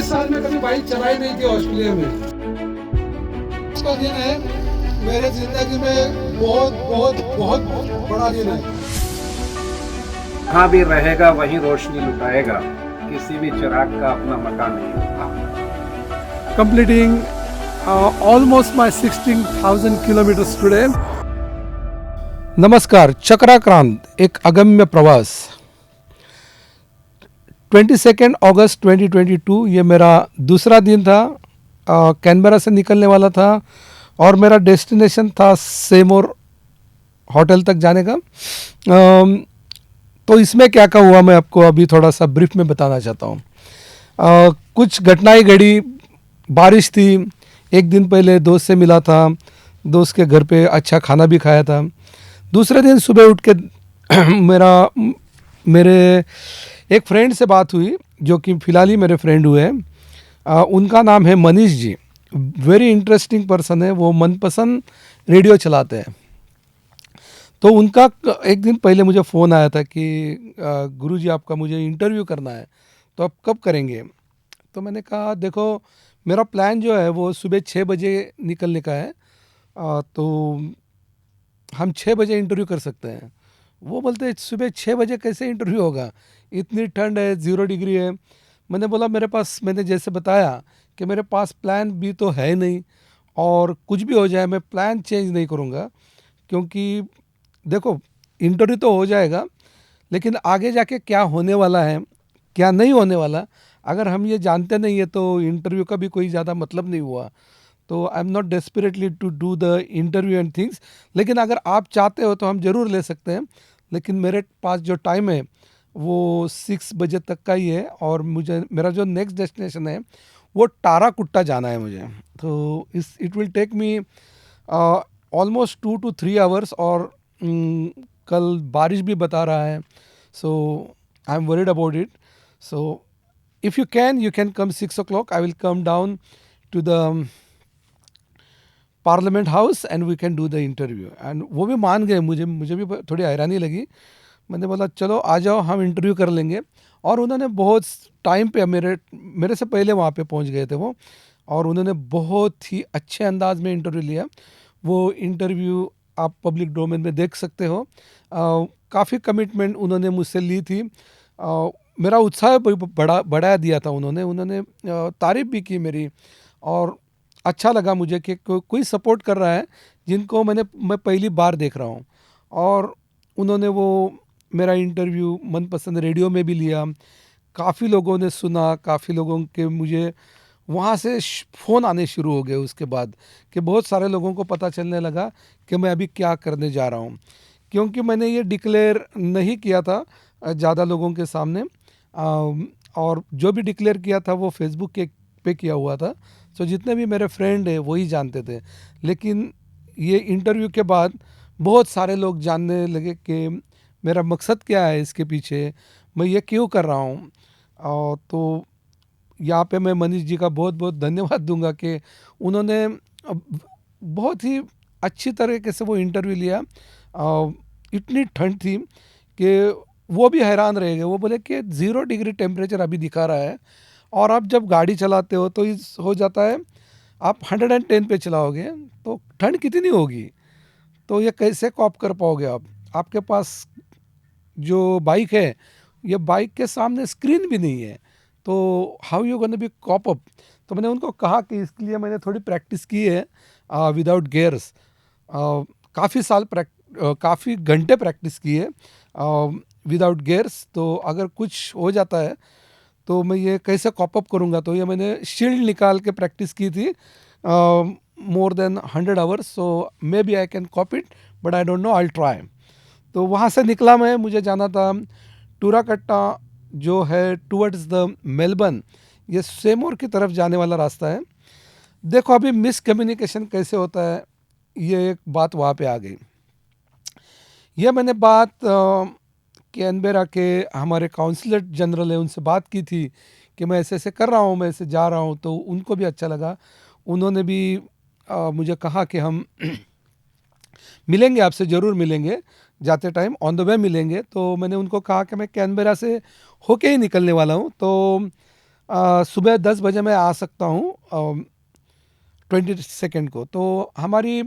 24 साल में कभी बाइक चलाई नहीं थी ऑस्ट्रेलिया में। इसका दिन है मेरे जिंदगी में बहुत बहुत बहुत बड़ा दिन है। जहाँ भी रहेगा वहीं रोशनी लुटाएगा, किसी भी चिराग का अपना मकान नहीं होता। Completing almost my 16,000 kilometers today. नमस्कार, चक्राक्रांत एक अगम्य प्रवास। 22 अगस्त 2022 ये मेरा दूसरा दिन था। कैनबरा से निकलने वाला था और मेरा डेस्टिनेशन था सेमोर होटल तक जाने का। तो इसमें क्या क्या हुआ मैं आपको अभी थोड़ा सा ब्रीफ में बताना चाहता हूँ। कुछ घटनाएं घड़ी। बारिश थी, एक दिन पहले दोस्त से मिला था, दोस्त के घर पे अच्छा खाना भी खाया था। दूसरे दिन सुबह उठ के मेरे एक फ्रेंड से बात हुई जो कि फ़िलहाल ही मेरे फ्रेंड हुए हैं। उनका नाम है Manish ji. Very interesting person है, वो मनपसंद रेडियो चलाते हैं। तो उनका एक दिन पहले मुझे फ़ोन आया था कि गुरुजी आपका मुझे इंटरव्यू करना है, तो आप कब करेंगे। तो मैंने कहा देखो मेरा प्लान जो है वो सुबह 6 बजे निकलने का है, तो हम 6 बजे इंटरव्यू कर सकते हैं। वो बोलते हैं सुबह 6 बजे कैसे इंटरव्यू होगा, इतनी ठंड है, 0 डिग्री है। मैंने बोला मेरे पास, मैंने जैसे बताया कि मेरे पास प्लान भी तो है नहीं, और कुछ भी हो जाए मैं प्लान चेंज नहीं करूँगा, क्योंकि देखो इंटरव्यू तो हो जाएगा लेकिन आगे जाके क्या होने वाला है क्या नहीं होने वाला, अगर हम ये जानते नहीं है तो इंटरव्यू का भी कोई ज़्यादा मतलब नहीं हुआ। तो I am not desperately to do the interview and things, लेकिन अगर आप चाहते हो तो हम ज़रूर ले सकते हैं। लेकिन मेरे पास जो टाइम है वो 6 बजे तक का ही है, और मेरा जो नेक्स्ट डेस्टिनेशन है वो टाराकुट्टा जाना है मुझे। तो it will take me almost 2 to 3 hours, और कल बारिश भी बता रहा है, so I am worried about it. So if you can come 6 o'clock, I will come down to the parliament house and we can do the interview. And वो भी मान गए। मुझे भी थोड़ी हैरानी लगी। मैंने बोला चलो आ जाओ हम इंटरव्यू कर लेंगे, और उन्होंने बहुत टाइम पे मेरे से पहले वहाँ पे पहुँच गए थे वो, और उन्होंने बहुत ही अच्छे अंदाज में इंटरव्यू लिया। वो इंटरव्यू आप पब्लिक डोमेन में देख सकते हो। काफ़ी कमिटमेंट उन्होंने मुझसे ली थी। मेरा उत्साह बढ़ा दिया था उन्होंने तारीफ़ भी की मेरी, और अच्छा लगा मुझे कि कोई सपोर्ट कर रहा है जिनको मैं पहली बार देख रहा हूँ। और उन्होंने वो मेरा इंटरव्यू मनपसंद रेडियो में भी लिया। काफ़ी लोगों ने सुना, काफ़ी लोगों के मुझे वहाँ से फ़ोन आने शुरू हो गए उसके बाद, कि बहुत सारे लोगों को पता चलने लगा कि मैं अभी क्या करने जा रहा हूँ, क्योंकि मैंने ये डिक्लेयर नहीं किया था ज़्यादा लोगों के सामने। और जो भी डिक्लेयर किया था वो फेसबुक पे किया हुआ था। सो जितने भी मेरे फ्रेंड हैं वही जानते थे। लेकिन ये इंटरव्यू के बाद बहुत सारे लोग जानने लगे कि मेरा मकसद क्या है इसके पीछे, मैं ये क्यों कर रहा हूँ। और तो यहाँ पे मैं मनीष जी का बहुत बहुत धन्यवाद दूंगा कि उन्होंने बहुत ही अच्छी तरीके से वो इंटरव्यू लिया। इतनी ठंड थी कि वो भी हैरान रह गए। वो बोले कि 0 डिग्री टेम्परेचर अभी दिखा रहा है, और आप जब गाड़ी चलाते हो तो हो जाता है आप 110 पे चलाओगे तो ठंड कितनी होगी, तो ये कैसे कॉप कर पाओगे आप। आपके पास जो बाइक है, ये बाइक के सामने स्क्रीन भी नहीं है, तो how you gonna be cope up. तो मैंने उनको कहा कि इसके लिए मैंने थोड़ी प्रैक्टिस की है विदाउट गेयर्स। काफ़ी घंटे प्रैक्टिस की है विदाउट गेयर्स। तो अगर कुछ हो जाता है तो मैं ये कैसे कॉप अप करूँगा। तो ये मैंने शील्ड निकाल के प्रैक्टिस की थी more than 100 hours. So maybe I can cope it, but I don't know, I try. तो वहाँ से निकला मैं, मुझे जाना था टूराकट्टा जो है टूवर्ड्स द मेलबर्न, ये सेमोर की तरफ जाने वाला रास्ता है। देखो अभी मिसकम्युनिकेशन कैसे होता है, ये एक बात वहाँ पे आ गई। यह मैंने बात कैनबेरा के हमारे काउंसलर जनरल है उनसे बात की थी कि मैं ऐसे ऐसे कर रहा हूँ, मैं ऐसे जा रहा हूँ। तो उनको भी अच्छा लगा। उन्होंने भी मुझे कहा कि हम मिलेंगे, आपसे ज़रूर मिलेंगे, जाते टाइम ऑन द वे मिलेंगे। तो मैंने उनको कहा कि मैं कैनबेरा से होके ही निकलने वाला हूँ। तो सुबह 10 बजे मैं आ सकता हूँ 22 को। तो हमारी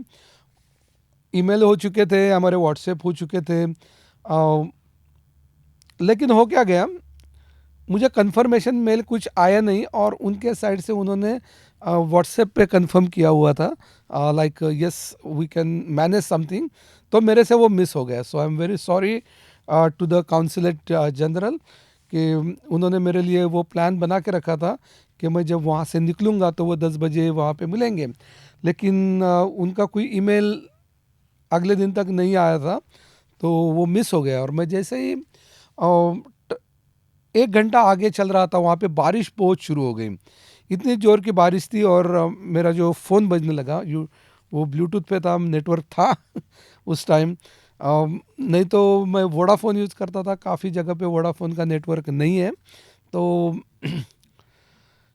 ईमेल हो चुके थे, हमारे व्हाट्सएप हो चुके थे, लेकिन हो क्या गया, मुझे कंफर्मेशन मेल कुछ आया नहीं और उनके साइड से उन्होंने व्हाट्सएप पे कंफर्म किया हुआ था like yes we can manage something, तो मेरे से वो मिस हो गया। So I am very sorry to the consulate general कि उन्होंने मेरे लिए वो प्लान बना के रखा था कि मैं जब वहाँ से निकलूँगा तो वो 10 बजे वहाँ पे मिलेंगे, लेकिन उनका कोई ईमेल अगले दिन तक नहीं आया था, तो वो मिस हो गया। और मैं जैसे ही 1 घंटा आगे चल रहा था, वहाँ पे बारिश बहुत शुरू हो गई, इतनी ज़ोर की बारिश थी। और मेरा जो फ़ोन बजने लगा, वो ब्लूटूथ पे था, नेटवर्क था उस टाइम, नहीं तो मैं वोडाफ़ोन यूज़ करता था, काफ़ी जगह पे वोडाफ़ोन का नेटवर्क नहीं है। तो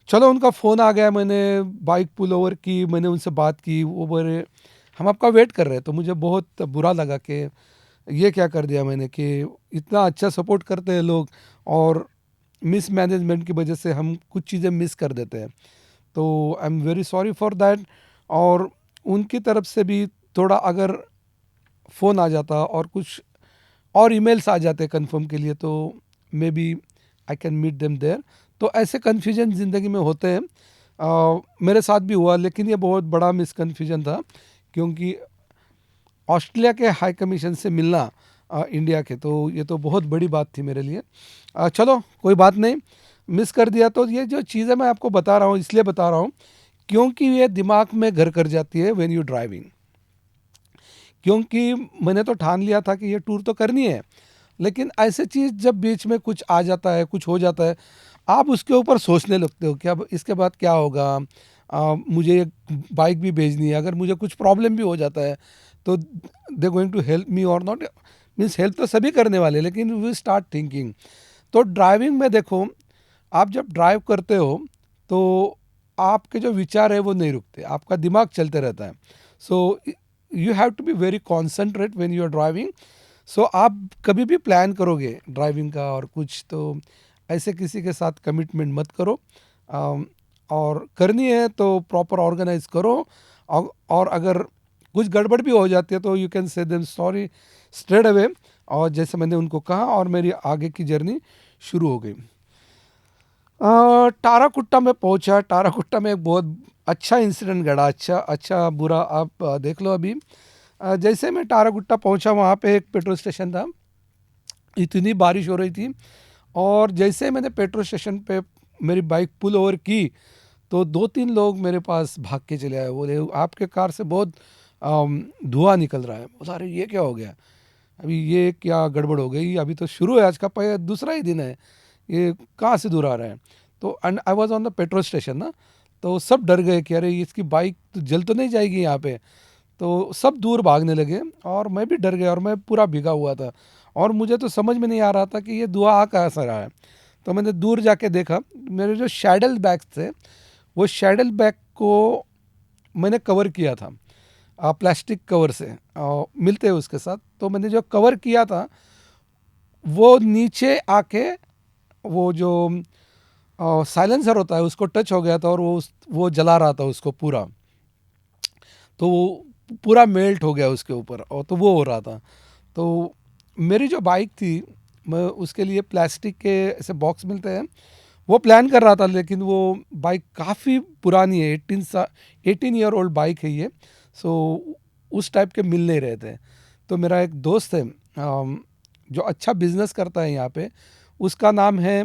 चलो उनका फ़ोन आ गया, मैंने बाइक पुल ओवर की, मैंने उनसे बात की, वो बोले हम आपका वेट कर रहे हैं। तो मुझे बहुत बुरा लगा कि ये क्या कर दिया मैंने कि इतना अच्छा सपोर्ट करते हैं लोग और मिसमैनेजमेंट की वजह से हम कुछ चीज़ें मिस कर देते हैं। तो I am very sorry for that. और उनकी तरफ से भी थोड़ा अगर फ़ोन आ जाता और कुछ और ईमेल्स आ जाते कंफर्म के लिए, तो maybe I can meet them there. तो ऐसे कन्फ्यूजन ज़िंदगी में होते हैं, मेरे साथ भी हुआ, लेकिन ये बहुत बड़ा मिसकन्फ्यूजन था क्योंकि ऑस्ट्रेलिया के हाई कमीशन से मिलना इंडिया के, तो ये तो बहुत बड़ी बात थी मेरे लिए। चलो कोई बात नहीं, मिस कर दिया। तो ये जो चीज़ें मैं आपको बता रहा हूँ, इसलिए बता रहा हूँ क्योंकि ये दिमाग में घर कर जाती है व्हेन यू ड्राइविंग। क्योंकि मैंने तो ठान लिया था कि ये टूर तो करनी है, लेकिन ऐसे चीज़ जब बीच में कुछ आ जाता है, कुछ हो जाता है, आप उसके ऊपर सोचने लगते हो कि अब इसके बाद क्या होगा। मुझे एक बाइक भी भेजनी है, अगर मुझे कुछ प्रॉब्लम भी हो जाता है तो they going to help me और नॉट, मीन्स हेल्प तो सभी करने वाले, लेकिन वी स्टार्ट थिंकिंग। तो ड्राइविंग में देखो, आप जब ड्राइव करते हो तो आपके जो विचार है वो नहीं रुकते, आपका दिमाग चलते रहता है। So you have to be very concentrate when you are driving. So आप कभी भी प्लान करोगे ड्राइविंग का और कुछ, तो ऐसे किसी के साथ कमिटमेंट मत करो। अम, और करनी है तो प्रॉपर ऑर्गेनाइज करो। और अगर कुछ गड़बड़ भी हो जाती है तो you can say them sorry straight away, और जैसे मैंने उनको कहा और मेरी आगे की जर्नी शुरू हो गई। टाराकुट्टा में पहुंचा। टाराकुट्टा में एक बहुत अच्छा इंसिडेंट घड़ा, अच्छा अच्छा बुरा आप देख लो अभी। जैसे मैं टाराकुट्टा पहुंचा, वहाँ पे एक पेट्रोल स्टेशन था, इतनी बारिश हो रही थी, और जैसे मैंने पेट्रोल स्टेशन पे मेरी बाइक पुल ओवर की तो 2-3 लोग मेरे पास भाग के चले आए, बोले आपके कार से बहुत धुआं निकल रहा है। बोला अरे ये क्या हो गया, अभी ये क्या गड़बड़ हो गई, अभी तो शुरू है, आज का दूसरा ही दिन है, ये कहाँ से दूर आ रहा है। तो and I was on the petrol station ना, तो सब डर गए कि अरे इसकी बाइक तो जल तो नहीं जाएगी यहाँ पे। तो सब दूर भागने लगे और मैं भी डर गया और मैं पूरा भीगा हुआ था, और मुझे तो समझ में नहीं आ रहा था कि ये धुआं आ कहाँ से रहा है। तो मैंने दूर जाके देखा, मेरे जो शैडल बैग्स थे, वो शैडल बैग को मैंने कवर किया था प्लास्टिक कवर से, मिलते हैं उसके साथ। तो मैंने जो कवर किया था वो नीचे आके वो जो साइलेंसर होता है उसको टच हो गया था, और वो जला रहा था उसको पूरा, तो वो पूरा मेल्ट हो गया उसके ऊपर, और तो वो हो रहा था। तो मेरी जो बाइक थी, मैं उसके लिए प्लास्टिक के ऐसे बॉक्स मिलते हैं, वो प्लान कर रहा था, लेकिन वो बाइक काफ़ी पुरानी है, 18 ईयर ओल्ड बाइक है ये। सो उस टाइप के मिल नहीं रहे थे। तो मेरा एक दोस्त है जो अच्छा बिजनेस करता है यहाँ पे, उसका नाम है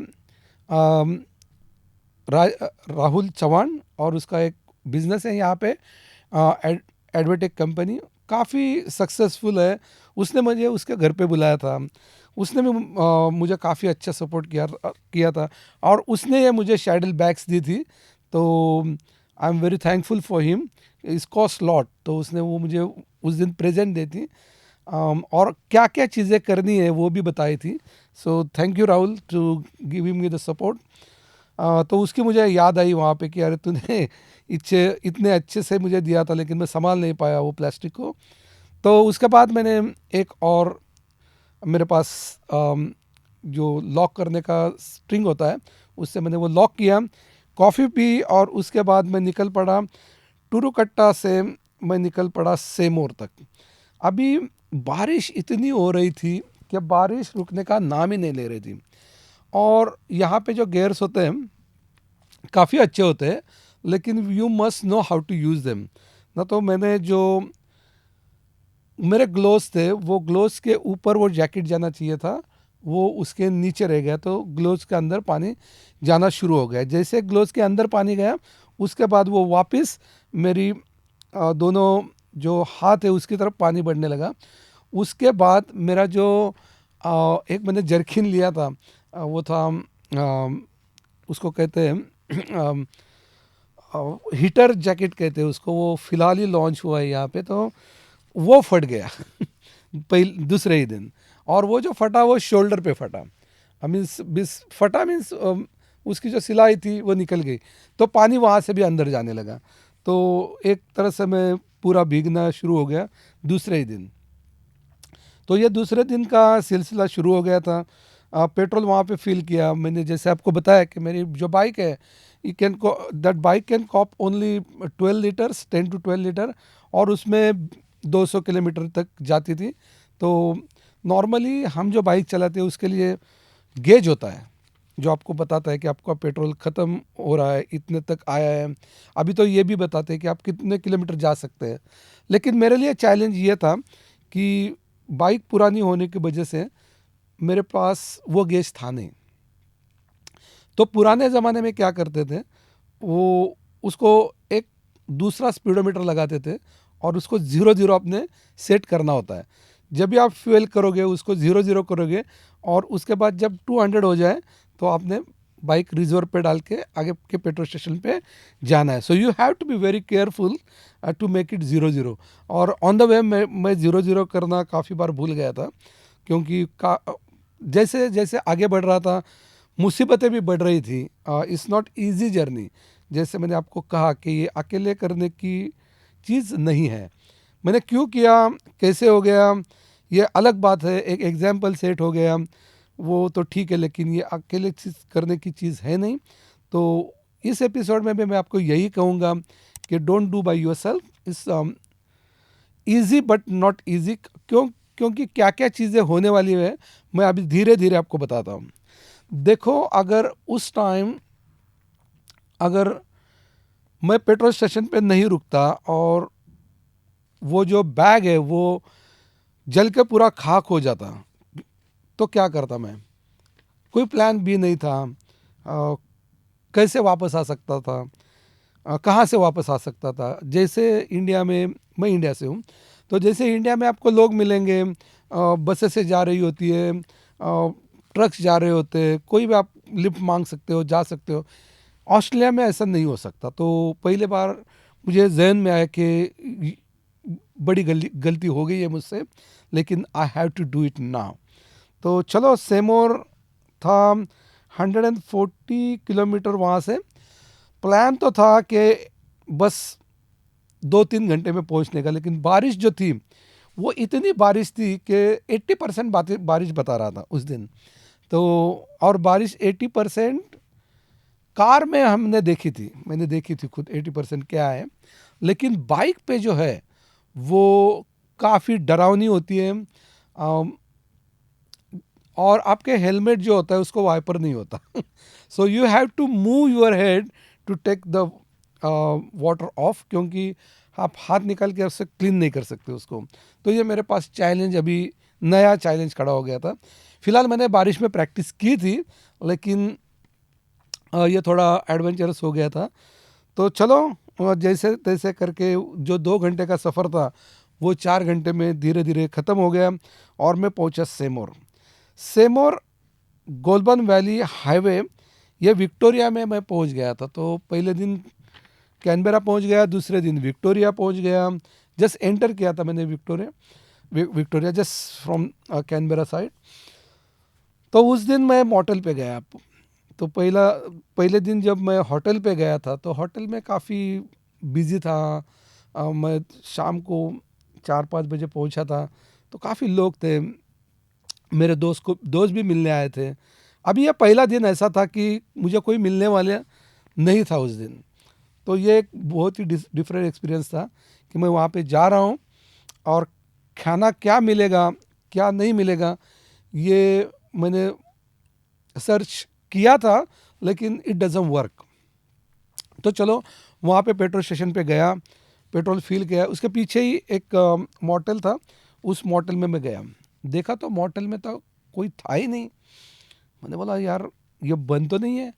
राहुल चौहान, और उसका एक बिजनेस है यहाँ पे एडवर्टेक कंपनी, काफ़ी सक्सेसफुल है। उसने मुझे उसके घर पे बुलाया था, उसने भी मुझे काफ़ी अच्छा सपोर्ट किया था, और उसने ये मुझे शैडल बैग्स दी थी। तो I am very thankful for him, इस कॉस्ट लॉट। तो उसने वो मुझे उस दिन प्रेजेंट दी थी, और क्या क्या चीज़ें करनी है वो भी बताई थी। So thank you Rahul to giving me the support. तो उसकी मुझे याद आई वहाँ पे कि अरे तूने इतने अच्छे से मुझे दिया था, लेकिन मैं संभाल नहीं पाया वो प्लास्टिक को। तो उसके बाद मैंने एक और, मेरे पास जो लॉक करने का स्ट्रिंग होता है, उससे मैंने वो लॉक किया, कॉफ़ी पी और उसके बाद मैं निकल पड़ा टुरुकट्टा से, मैं निकल पड़ा सेमोर तक। अभी बारिश इतनी हो रही थी कि बारिश रुकने का नाम ही नहीं ले रही थी। और यहाँ पे जो गेयर्स होते हैं काफ़ी अच्छे होते हैं, लेकिन you must know how to use them. ना तो मैंने जो मेरे ग्लोव्स थे वो ग्लोव्स के ऊपर वो जैकेट जाना चाहिए था, वो उसके नीचे रह गया, तो ग्लोव्स के अंदर पानी जाना शुरू हो गया। जैसे ग्लोव्स के अंदर पानी गया उसके बाद वो वापस मेरी दोनों जो हाथ है उसकी तरफ पानी बढ़ने लगा। उसके बाद मेरा जो एक मैंने जर्किन लिया था, वो था उसको कहते हैं हीटर जैकेट कहते हैं उसको, वो फ़िलहाल ही लॉन्च हुआ है यहाँ पे, तो वो फट गया पहले दूसरे ही दिन। और वो जो फटा वो शोल्डर पे फटा, मीन्स फटा मीन्स उसकी जो सिलाई थी वो निकल गई, तो पानी वहाँ से भी अंदर जाने लगा। तो एक तरह से मैं पूरा भीगना शुरू हो गया दूसरे ही दिन। तो ये दूसरे दिन का सिलसिला शुरू हो गया था। पेट्रोल वहाँ पे फिल किया मैंने, जैसे आपको बताया कि मेरी जो बाइक है ये can that bike can cope only 12 litres, 10 to 12 litre, और उसमें 200 किलोमीटर तक जाती थी। तो नॉर्मली हम जो बाइक चलाते हैं उसके लिए गेज होता है जो आपको बताता है कि आपका पेट्रोल ख़त्म हो रहा है, इतने तक आया है। अभी तो ये भी बताते हैं कि आप कितने किलोमीटर जा सकते हैं। लेकिन मेरे लिए चैलेंज ये था कि बाइक पुरानी होने की वजह से मेरे पास वो गेज था नहीं। तो पुराने ज़माने में क्या करते थे, वो उसको एक दूसरा स्पीडोमीटर लगाते थे और उसको 0-0 अपने सेट करना होता है। जब भी आप फ्यूल करोगे उसको 0-0 करोगे, और उसके बाद जब 200 हो जाए तो आपने बाइक रिजर्व पे डाल के आगे के पेट्रोल स्टेशन पे जाना है। So you have to be very careful to make it 0-0। और ऑन द वे मैं 0-0 करना काफ़ी बार भूल गया था, क्योंकि जैसे जैसे आगे बढ़ रहा था मुसीबतें भी बढ़ रही थी। It's not easy journey. जैसे मैंने आपको कहा कि ये अकेले करने की चीज़ नहीं है। मैंने क्यों किया, कैसे हो गया, ये अलग बात है। एक एग्जाम्पल सेट हो गया वो तो ठीक है, लेकिन ये अकेले चीज़ करने की चीज़ है नहीं। तो इस एपिसोड में भी मैं आपको यही कहूँगा कि डोंट डू बाय योरसेल्फ। इस ईज़ी बट नॉट ईज़ी, क्योंकि क्या क्या चीज़ें होने वाली है मैं अभी धीरे धीरे आपको बताता हूँ। देखो, अगर उस टाइम अगर मैं पेट्रोल स्टेशन पे नहीं रुकता और वो जो बैग है वो जल के पूरा खाक हो जाता, तो क्या करता मैं? कोई प्लान भी नहीं था। कैसे वापस आ सकता था, कहाँ से वापस आ सकता था? जैसे इंडिया में, मैं इंडिया से हूँ, तो जैसे इंडिया में आपको लोग मिलेंगे, बसें से जा रही होती है, ट्रक्स जा रहे होते हैं, कोई भी आप लिफ्ट मांग सकते हो, जा सकते हो। ऑस्ट्रेलिया में ऐसा नहीं हो सकता। तो पहले बार मुझे जहन में आया कि बड़ी गलती हो गई है मुझसे, लेकिन I have to do it now. तो चलो, सेमोर था 140 किलोमीटर वहाँ से। प्लान तो था कि बस 2-3 घंटे में पहुँचने का, लेकिन बारिश जो थी वो इतनी बारिश थी कि 80% बारिश बता रहा था उस दिन। तो और बारिश 80% कार में हमने देखी थी, मैंने देखी थी खुद 80% क्या है। लेकिन बाइक पे जो है वो काफ़ी डरावनी होती है। और आपके हेलमेट जो होता है उसको वाइपर नहीं होता। So you have to move your head to take the water off, क्योंकि आप हाथ निकाल के उससे क्लीन नहीं कर सकते उसको। तो ये मेरे पास चैलेंज, अभी नया चैलेंज खड़ा हो गया था। फिलहाल मैंने बारिश में प्रैक्टिस की थी, लेकिन ये थोड़ा एडवेंचरस हो गया था। तो चलो, जैसे तैसे करके जो 2 घंटे का सफ़र था वो 4 घंटे में धीरे धीरे ख़त्म हो गया, और मैं पहुंचा सेमोर गोल्बन वैली हाईवे, ये विक्टोरिया में मैं पहुंच गया था। तो पहले दिन कैनबेरा पहुंच गया, दूसरे दिन विक्टोरिया पहुंच गया। जस्ट एंटर किया था मैंने Victoria just from Canberra side. तो उस दिन मैं मोटल पे गया। तो पहले दिन जब मैं होटल पे गया था तो होटल में काफ़ी बिजी था। मैं शाम को 4-5 बजे पहुंचा था, तो काफ़ी लोग थे। मेरे दोस्त भी मिलने आए थे। अभी ये पहला दिन ऐसा था कि मुझे कोई मिलने वाले नहीं था उस दिन। तो ये एक बहुत ही डिफरेंट एक्सपीरियंस था कि मैं वहाँ पे जा रहा हूँ और खाना क्या मिलेगा, क्या नहीं मिलेगा, ये मैंने सर्च किया था, लेकिन इट डज़न्ट वर्क। तो चलो वहाँ पे पेट्रोल स्टेशन पे गया, पेट्रोल फिल किया, उसके पीछे ही एक मोटेल था, उस मोटेल में मैं गया। देखा तो मोटेल में तो कोई था ही नहीं। मैंने बोला यार ये बंद तो नहीं है।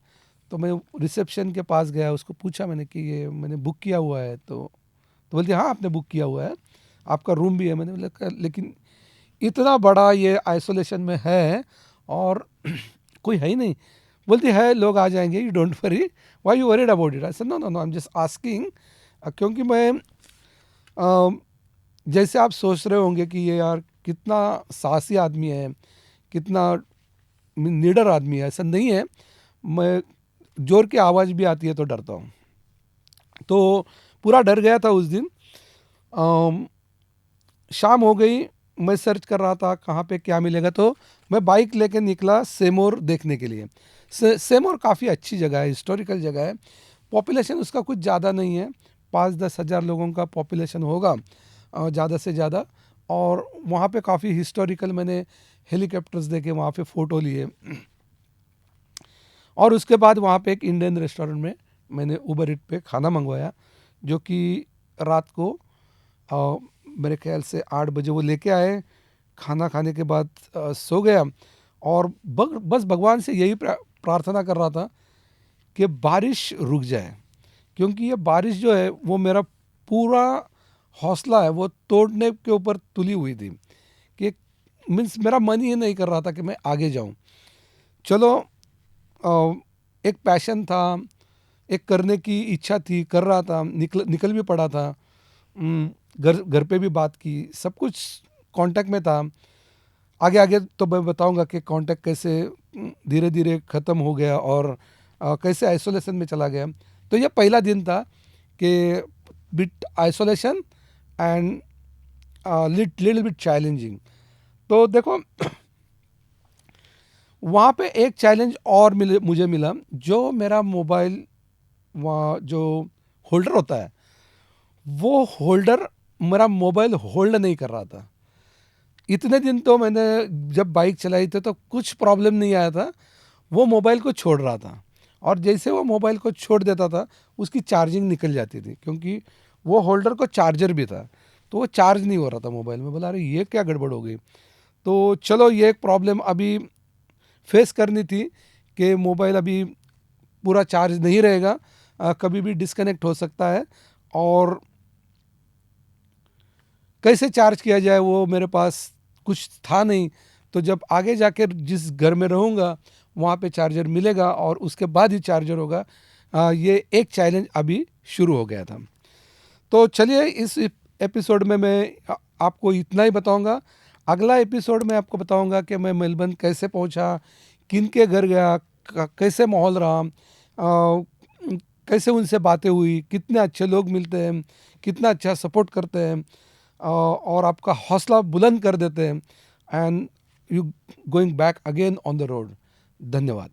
तो मैं रिसेप्शन के पास गया, उसको पूछा मैंने कि ये मैंने बुक किया हुआ है। तो बोलती हाँ आपने बुक किया हुआ है, आपका रूम भी है। मैंने बोला लेकिन इतना बड़ा ये आइसोलेशन में है और कोई है ही नहीं। बोलती है लोग आ जाएंगे, you don't worry, why you worried about it. I said no no no, I am just asking. क्योंकि मैं जैसे आप सोच रहे होंगे कि ये यार कितना साहसी आदमी है, कितना निडर आदमी है, ऐसा नहीं है। मैं जोर की आवाज़ भी आती है तो डरता हूँ। तो पूरा डर गया था उस दिन। अम, शाम हो गई, मैं सर्च कर रहा था कहाँ पे क्या मिलेगा। तो मैं बाइक लेके निकला सेमोर देखने के लिए। सेमोर काफ़ी अच्छी जगह है, हिस्टोरिकल जगह है। पॉपुलेशन उसका कुछ ज़्यादा नहीं है, 5-10 हज़ार लोगों का पॉपुलेशन होगा ज़्यादा से ज़्यादा। और वहाँ पे काफ़ी हिस्टोरिकल मैंने हेलीकॉप्टर्स देखे, वहाँ पे फ़ोटो लिए। और उसके बाद वहाँ पे एक इंडियन रेस्टोरेंट में मैंने उबर ईट पे खाना मंगवाया, जो कि रात को मेरे ख्याल से 8 बजे वो लेके आए। खाना खाने के बाद सो गया और बस भगवान से यही प्रार्थना कर रहा था कि बारिश रुक जाए, क्योंकि ये बारिश जो है वो मेरा पूरा हौसला है वो तोड़ने के ऊपर तुली हुई थी। कि मीन्स मेरा मन ही नहीं कर रहा था कि मैं आगे जाऊं। चलो एक पैशन था, एक करने की इच्छा थी, कर रहा था, निकल निकल भी पड़ा था। घर घर पे भी बात की, सब कुछ कांटेक्ट में था। आगे आगे तो मैं बताऊंगा कि कांटेक्ट कैसे धीरे धीरे ख़त्म हो गया और कैसे आइसोलेशन में चला गया। तो ये पहला दिन था कि bit isolation and little bit challenging. तो देखो वहाँ पे एक चैलेंज और मुझे मिला, जो मेरा मोबाइल वहाँ जो होल्डर होता है, वो होल्डर मेरा मोबाइल होल्ड नहीं कर रहा था। इतने दिन तो मैंने जब बाइक चलाई थी तो कुछ प्रॉब्लम नहीं आया था, वो मोबाइल को छोड़ रहा था। और जैसे वो मोबाइल को छोड़ देता था उसकी चार्जिंग निकल जाती थी, क्योंकि वो होल्डर को चार्जर भी था, तो वो चार्ज नहीं हो रहा था मोबाइल में। बोला अरे ये क्या गड़बड़ हो गई। तो चलो ये एक प्रॉब्लम अभी फेस करनी थी कि मोबाइल अभी पूरा चार्ज नहीं रहेगा, कभी भी डिस्कनेक्ट हो सकता है। और कैसे चार्ज किया जाए वो मेरे पास कुछ था नहीं। तो जब आगे जाकर जिस घर में रहूँगा वहाँ पे चार्जर मिलेगा और उसके बाद ही चार्जर होगा। ये एक चैलेंज अभी शुरू हो गया था। तो चलिए इस एपिसोड में मैं आपको इतना ही बताऊंगा। अगला एपिसोड में आपको बताऊंगा कि मैं मेलबर्न कैसे पहुंचा, किन के घर गया, कैसे माहौल रहा, कैसे उनसे बातें हुई, कितने अच्छे लोग मिलते हैं, कितना अच्छा सपोर्ट करते हैं और आपका हौसला बुलंद कर देते हैं। And you going back again on the road. धन्यवाद।